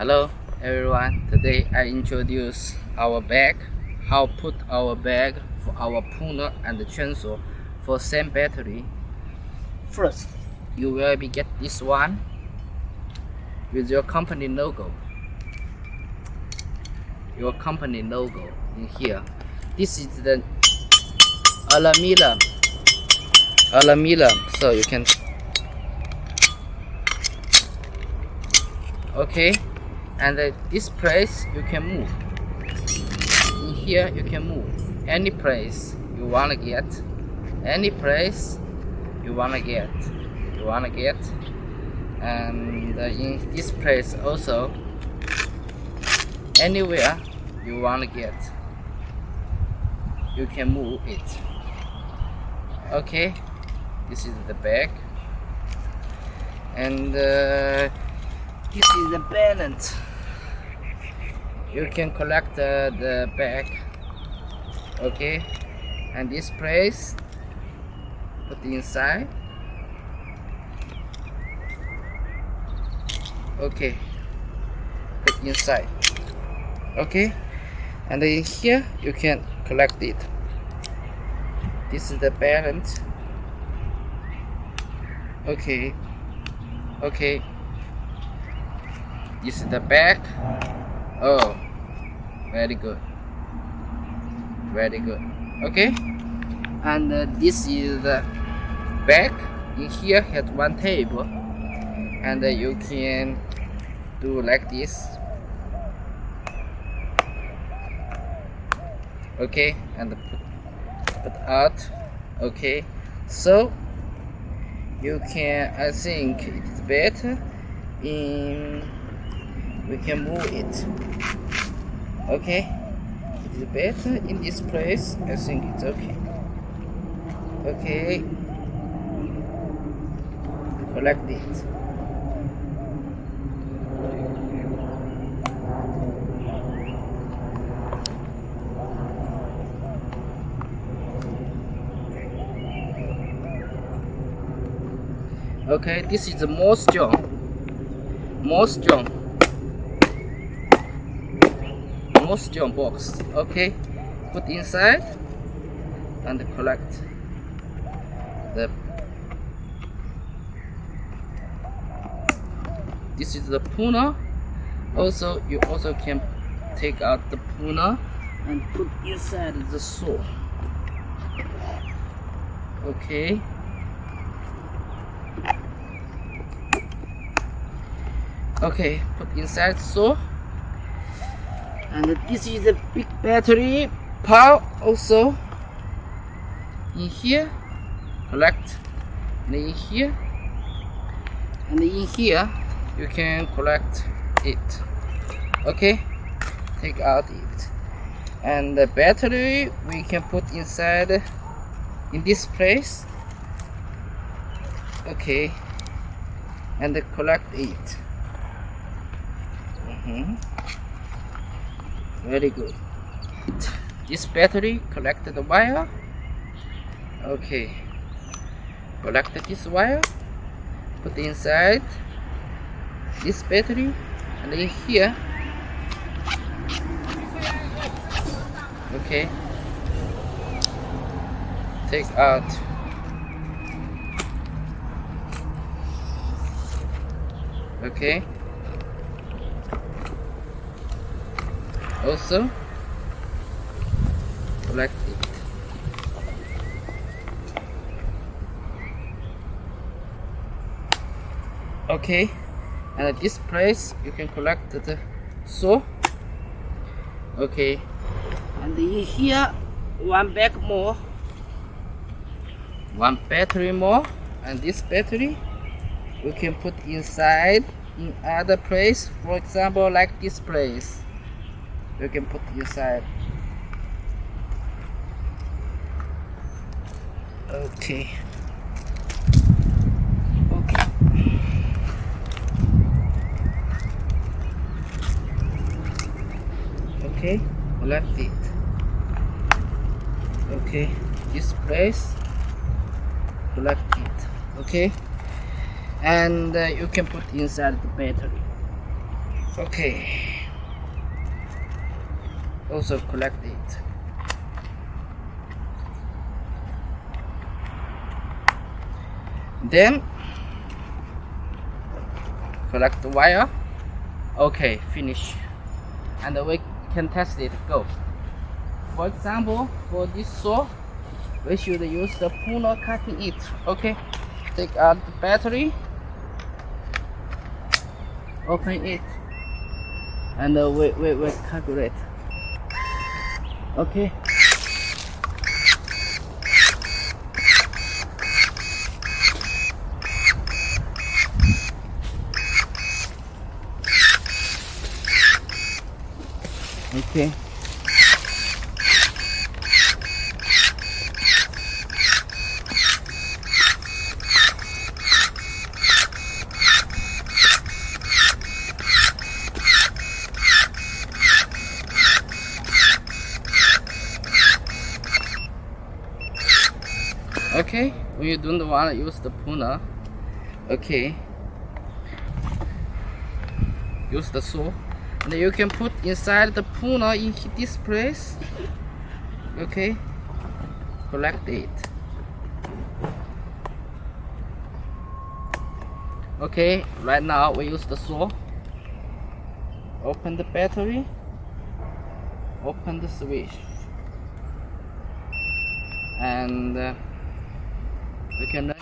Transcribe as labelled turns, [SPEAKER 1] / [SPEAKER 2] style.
[SPEAKER 1] Hello everyone, today I introduce our bag, how put our bag for our pruner and the chainsaw for same battery. First, you will be get this one with your company logo. Your company logo in here. This is the aluminum, so you can okay. And this place you can move. In here you can move any place you wanna get, any place you wanna get, and in this place also, anywhere you wanna get, you can move it. Okay, this is the bag, and this is the balance. You can collect the bag, okay, and this place put inside, okay, put inside, okay, and in here you can collect it. This is the balance, okay, this is the bag. Oh, very good, okay. And this is the bag. In here has one table, and you can do like this, okay, and put out, okay. So you can, I think it is better in, we can move it, okay. It is better in this place. I think it's okay, okay. Collect it, okay. This is the more strong box, okay. Put inside and collect the, this is the pruner. Also, you also can take out the pruner and put inside the saw, okay. Okay, put inside saw. And this is a big battery power also. In here, collect, and in here, you can collect it, okay. Take out it, and the battery we can put inside in this place, okay, and collect it. Very good. This battery, collect the wire, okay. Collect this wire, put inside this battery, and in here, okay. Take out, okay. Also collect it, okay. And at this place you can collect the saw, okay. And in here one bag more, one battery more, and this battery we can put inside in other place, for example like this place. You can put inside, okay. Okay, collect it, okay. This place, collect it, okay. And you can put inside the battery, Okay, also collect it. Then collect the wire. Okay, finish, and we can test it. Go. For example, for this saw, we should use the pruner cutting it. Okay, take out the battery, open it, and we calculate. Okay. Okay. Okay, when you don't want to use the pruner, okay, use the saw, and you can put inside the pruner in this place. Okay, collect it. Okay, right now we use the saw. Open the battery, open the switch, and we can run.